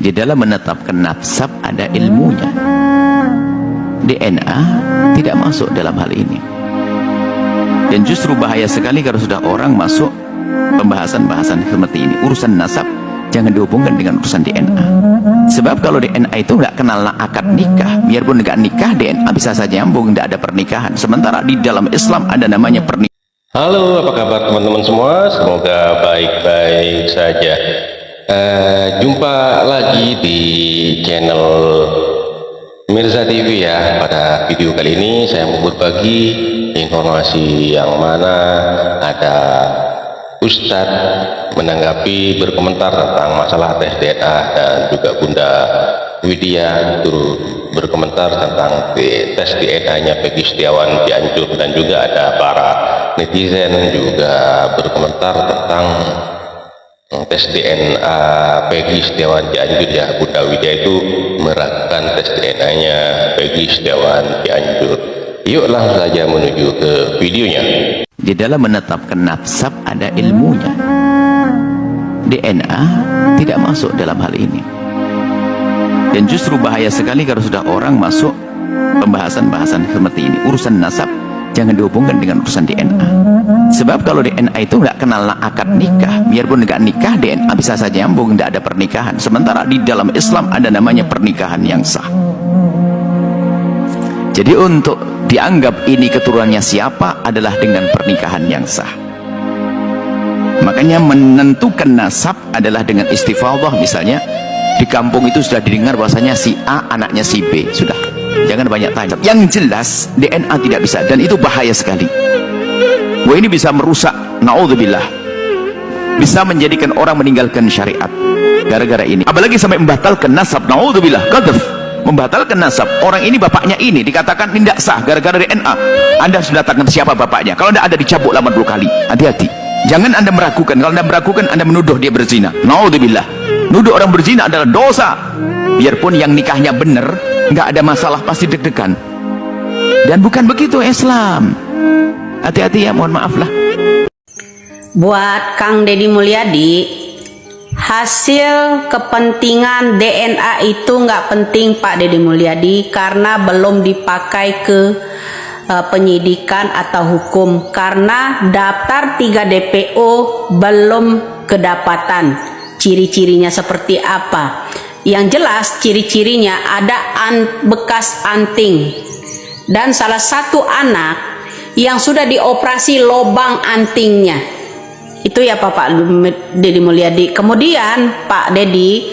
Di dalam menetapkan nasab ada ilmunya. DNA tidak masuk dalam hal ini. Dan justru bahaya sekali kalau sudah orang masuk pembahasan-bahasan seperti ini. Urusan nasab jangan dihubungkan dengan urusan DNA. Sebab kalau DNA itu nggak kenal akad nikah, biarpun nggak nikah, DNA bisa saja nyambung, nggak ada pernikahan. Sementara di dalam Islam ada namanya pernikahan. Halo, apa kabar teman-teman semua? Semoga baik-baik saja. Jumpa lagi di channel Mirza TV ya. Pada video kali ini saya mau berbagi informasi yang mana ada Ustadz menanggapi berkomentar tentang masalah tes DNA, dan juga Bunda Widya turut berkomentar tentang tes DNA-nya Peggy Setiawan Cianjur, dan juga ada para netizen juga berkomentar tentang tes DNA Peggy Setiawan Cianjur ya. Bunda Widya itu meragukan tes DNA-nya Peggy Setiawan Cianjur. Yuk langsung saja menuju ke videonya. Di dalam menetapkan nasab ada ilmunya. DNA tidak masuk dalam hal ini. Dan justru bahaya sekali kalau sudah orang masuk pembahasan-bahasan seperti ini. Urusan nasab jangan dihubungkan dengan urusan DNA. Sebab kalau DNA itu nggak kenal akad nikah, biarpun nggak nikah, DNA bisa saja nyambung, nggak ada pernikahan. Sementara di dalam Islam ada namanya pernikahan yang sah. Jadi untuk dianggap ini keturunannya siapa adalah dengan pernikahan yang sah. Makanya menentukan nasab adalah dengan istifadhah. Misalnya di kampung itu sudah didengar bahwasanya si A anaknya si B, sudah, jangan banyak tanya. Yang jelas DNA tidak bisa, dan itu bahaya sekali. Wah, ini bisa merusak, naudzubillah, bisa menjadikan orang meninggalkan syariat gara-gara ini. Apalagi sampai membatalkan nasab, naudzubillah, qadzaf, membatalkan nasab. Orang ini bapaknya ini dikatakan tidak sah gara-gara DNA. Anda sudah datangkan siapa bapaknya? Kalau tidak ada dicabuk 80 kali. Hati-hati, jangan Anda meragukan. Kalau Anda meragukan, Anda menuduh dia berzina. Naudzubillah, nuduh orang berzina adalah dosa. Biarpun yang nikahnya benar, nggak ada masalah, pasti deg-degan. Dan bukan begitu Islam. Hati-hati ya, mohon maaf lah. Buat Kang Deddy Mulyadi, hasil kepentingan DNA itu nggak penting Pak Deddy Mulyadi, karena belum dipakai ke penyidikan atau hukum, karena daftar 3 DPO belum kedapatan. Ciri-cirinya seperti apa? Yang jelas ciri-cirinya ada bekas anting, dan salah satu anak yang sudah dioperasi lubang antingnya. Itu ya Pak Deddy Mulyadi. Kemudian Pak Deddy,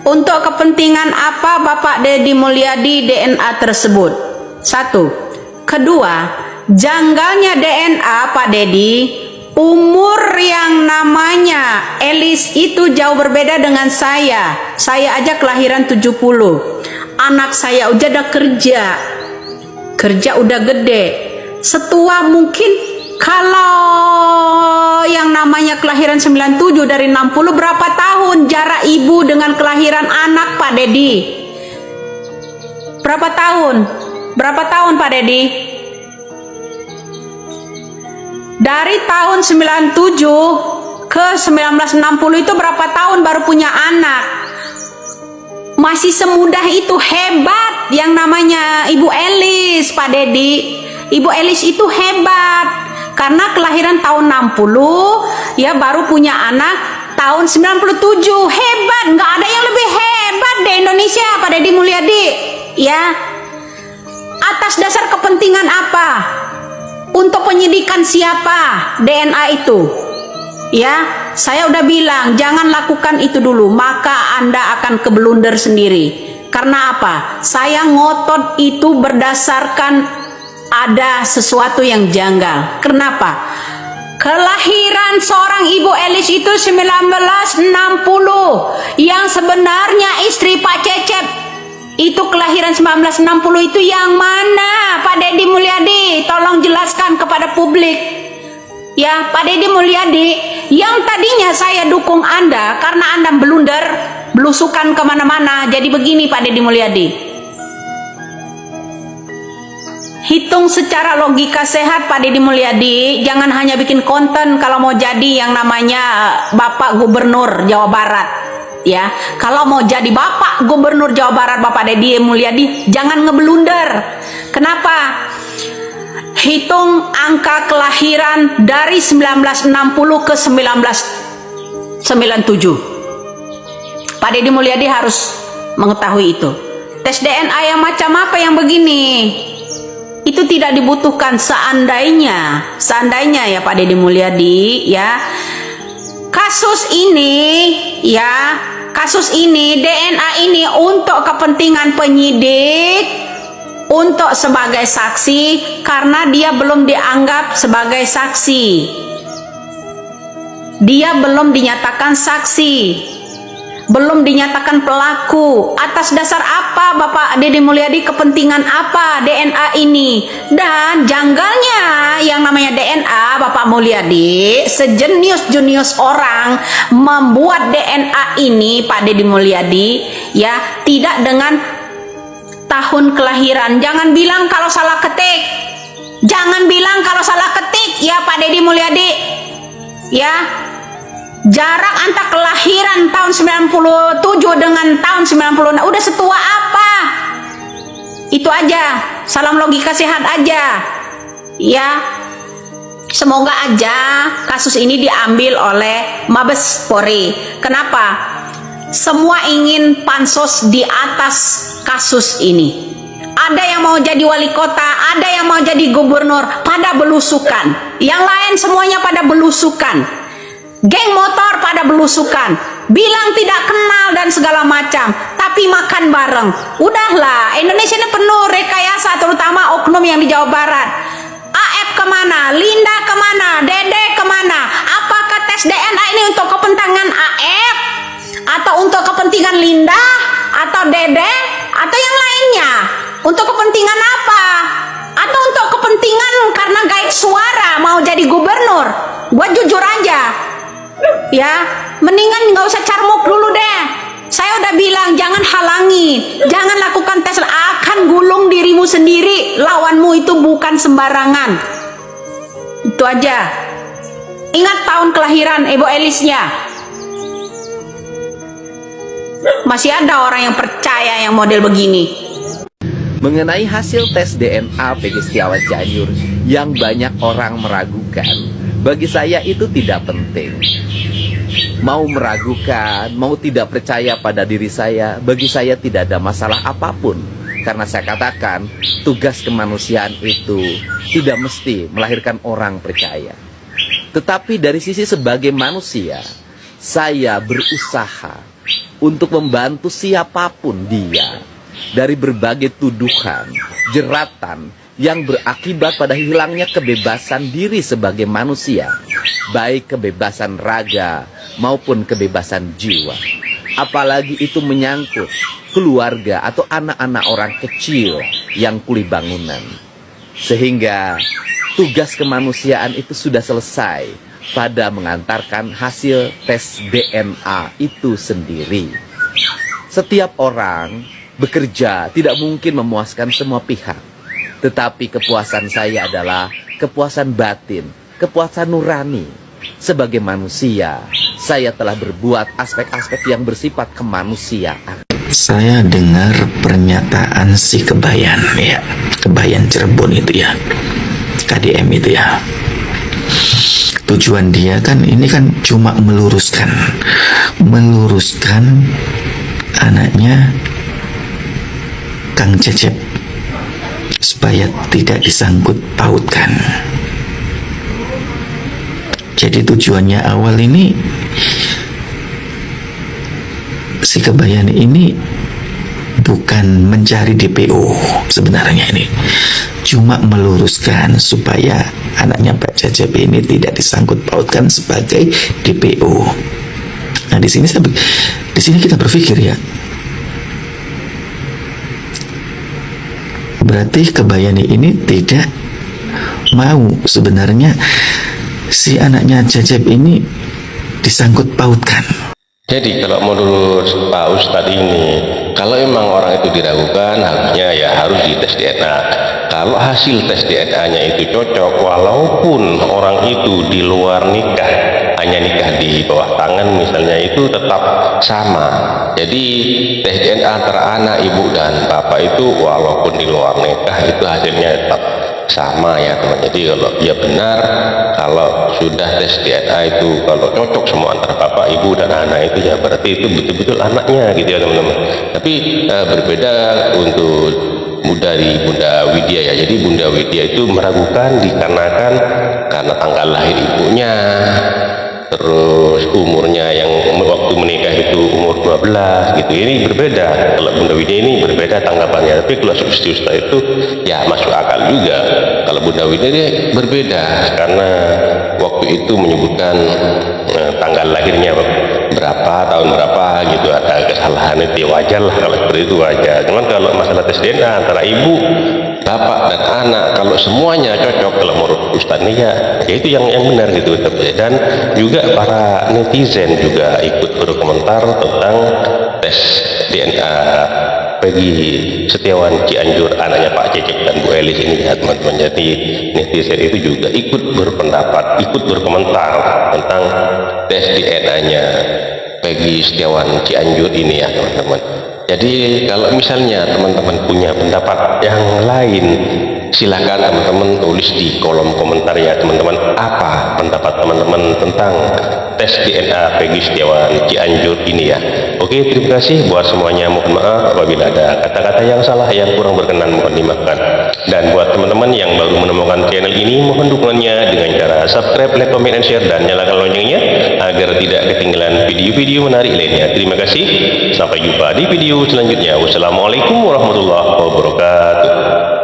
untuk kepentingan apa Bapak Deddy Mulyadi DNA tersebut? Satu. Kedua, janggalnya DNA Pak Deddy, umur yang namanya Elis itu jauh berbeda dengan saya. Saya aja kelahiran 70. Anak saya udah kerja udah gede. Setua mungkin, kalau yang namanya kelahiran 97 dari 60, berapa tahun jarak ibu dengan kelahiran anak Pak Deddy? Berapa tahun? Berapa tahun Pak Deddy? Dari tahun 97 ke 1960 itu berapa tahun baru punya anak? Masih semudah itu, hebat yang namanya Ibu Elis Pak Deddy. Ibu Elis itu hebat karena kelahiran tahun 60 ya, baru punya anak tahun 97. Hebat, nggak ada yang lebih hebat di Indonesia Pak Deddy Mulyadi ya. Atas dasar kepentingan apa? Untuk penyidikan siapa DNA itu? Ya, saya udah bilang jangan lakukan itu dulu, maka Anda akan keblunder sendiri. Karena apa? Saya ngotot itu berdasarkan ada sesuatu yang janggal. Kenapa? Kelahiran seorang Ibu Elis itu 1960, yang sebenarnya istri Pak Cecep itu kelahiran 1960 itu yang mana Pak Deddy Mulyadi? Tolong jelaskan kepada publik ya Pak Deddy Mulyadi. Yang tadinya saya dukung Anda karena Anda blunder, belusukan kemana-mana. Jadi begini Pak Deddy Mulyadi, hitung secara logika sehat Pak Deddy Mulyadi. Jangan hanya bikin konten kalau mau jadi yang namanya Bapak Gubernur Jawa Barat. ya. Kalau mau jadi Bapak Gubernur Jawa Barat Bapak Deddy Mulyadi, jangan ngeblunder. Kenapa? Hitung angka kelahiran dari 1960 ke 1997. Pak Deddy Mulyadi harus mengetahui itu. Tes DNA yang macam apa yang begini? Itu tidak dibutuhkan seandainya ya Pak Deddy Mulyadi, ya. Kasus ini DNA ini untuk kepentingan penyidik, untuk sebagai saksi, karena dia belum dianggap sebagai saksi. Dia belum dinyatakan saksi, belum dinyatakan pelaku. Atas dasar apa Bapak Deddy Mulyadi, kepentingan apa DNA ini? Dan janggalnya yang namanya DNA Bapak Mulyadi, sejenius-jenius orang membuat DNA ini Pak Deddy Mulyadi, ya, tidak dengan tahun kelahiran. Jangan bilang kalau salah ketik, jangan bilang kalau salah ketik, ya Pak Deddy Mulyadi, ya. Jarak antara kelahiran tahun 97 dengan tahun 96 udah setua apa? Itu aja, salam logika sehat aja, ya. Semoga aja kasus ini diambil oleh Mabes Polri. Kenapa? Semua ingin pansos di atas kasus ini. Ada yang mau jadi wali kota, ada yang mau jadi gubernur, pada belusukan. Yang lain semuanya pada belusukan. Geng motor pada belusukan, bilang tidak kenal dan segala macam, tapi makan bareng. Udahlah, Indonesia ini penuh rekayasa, terutama oknum yang di Jawa Barat. AF kemana? Linda kemana? Dede kemana? Apakah tes DNA ini untuk kepentingan AF? Atau untuk kepentingan Linda? Atau Dede? Atau yang lainnya? Untuk kepentingan apa? Atau untuk kepentingan karena gait suara mau jadi gubernur? Gua jujur aja, ya, mendingan nggak usah carmuk dulu deh. Saya udah bilang jangan halangi, jangan lakukan tes, akan gulung dirimu sendiri. Lawanmu itu bukan sembarangan. Itu aja. Ingat tahun kelahiran Ibu Elisnya. Masih ada orang yang percaya yang model begini. Mengenai hasil tes DNA Peggy Setiawan Cianjur yang banyak orang meragukan, bagi saya itu tidak penting. Mau meragukan, mau tidak percaya pada diri saya, bagi saya tidak ada masalah apapun. Karena saya katakan, tugas kemanusiaan itu tidak mesti melahirkan orang percaya. Tetapi dari sisi sebagai manusia, saya berusaha untuk membantu siapapun dia dari berbagai tuduhan, jeratan yang berakibat pada hilangnya kebebasan diri sebagai manusia, baik kebebasan raga maupun kebebasan jiwa. Apalagi itu menyangkut keluarga atau anak-anak orang kecil yang kuli bangunan. Sehingga tugas kemanusiaan itu sudah selesai pada mengantarkan hasil tes DNA itu sendiri. Setiap orang bekerja tidak mungkin memuaskan semua pihak. Tetapi kepuasan saya adalah kepuasan batin, kepuasan nurani. Sebagai manusia, saya telah berbuat aspek-aspek yang bersifat kemanusiaan. Saya dengar pernyataan si Kebayan, ya, Kebayan Cirebon itu ya, KDM itu ya. Tujuan dia kan ini kan cuma meluruskan anaknya Kang Cecep supaya tidak disangkut pautkan. Jadi tujuannya awal ini si Kebayan ini bukan mencari DPO sebenarnya, ini cuma meluruskan supaya anaknya Pak Cecep ini tidak disangkut pautkan sebagai DPO. Nah di sini kita berpikir ya, berarti Kebayan ini tidak mau sebenarnya si anaknya Cecep ini disangkut pautkan. Jadi kalau menurut Pak Ustadz ini, kalau emang orang itu diragukan, harusnya ya harus dites DNA. Kalau hasil tes DNA-nya itu cocok, walaupun orang itu di luar nikah, hanya nikah di bawah tangan misalnya itu tetap sama. Jadi tes DNA antara anak, ibu dan bapak itu walaupun di luar nikah itu hasilnya tetap sama ya teman. Jadi kalau ya benar, kalau sudah tes DNA itu kalau cocok semua antara bapak, ibu dan anak itu ya berarti itu betul-betul anaknya gitu ya teman-teman. Tapi berbeda untuk dari Bunda Widya ya. Jadi Bunda Widya itu meragukan dikarenakan karena tanggal lahir ibunya, terus umurnya yang waktu menikah itu umur 12 gitu. Ini berbeda. Kalau Bunda Widya ini berbeda tanggapannya. Tapi kalau Susta itu ya masuk akal juga. Kalau Bunda Widya ini berbeda karena waktu itu menyebutkan tanggal lahirnya berapa, tahun berapa gitu, ada kesalahan itu wajar lah, kalau seperti itu wajar. Cuman kalau masalah tes DNA antara ibu, bapak dan anak, kalau semuanya cocok kalau menurut Ustaz ini ya itu yang benar gitu. Dan juga para netizen juga ikut berkomentar tentang tes DNA Peggy Setiawan Cianjur, anaknya Pak Cecep dan Bu Elis ini ya teman-teman. Jadi netizen itu juga ikut berpendapat, ikut berkomentar tentang tes DNA-nya Peggy Setiawan Cianjur ini ya teman-teman. Jadi kalau misalnya teman-teman punya pendapat yang lain, silakan teman-teman tulis di kolom komentar ya teman-teman, apa pendapat teman-teman tentang tes DNA Peggy Setiawan Cianjur ini ya. Oke, terima kasih buat semuanya. Mohon maaf apabila ada kata-kata yang salah, yang kurang berkenan, mohon dimaafkan. Dan buat teman-teman yang baru menemukan channel ini, mohon dukungannya dengan cara subscribe, like, comment, and share, dan nyalakan loncengnya agar tidak ketinggalan video-video menarik lainnya. Terima kasih. Sampai jumpa di video selanjutnya. Wassalamualaikum warahmatullahi wabarakatuh.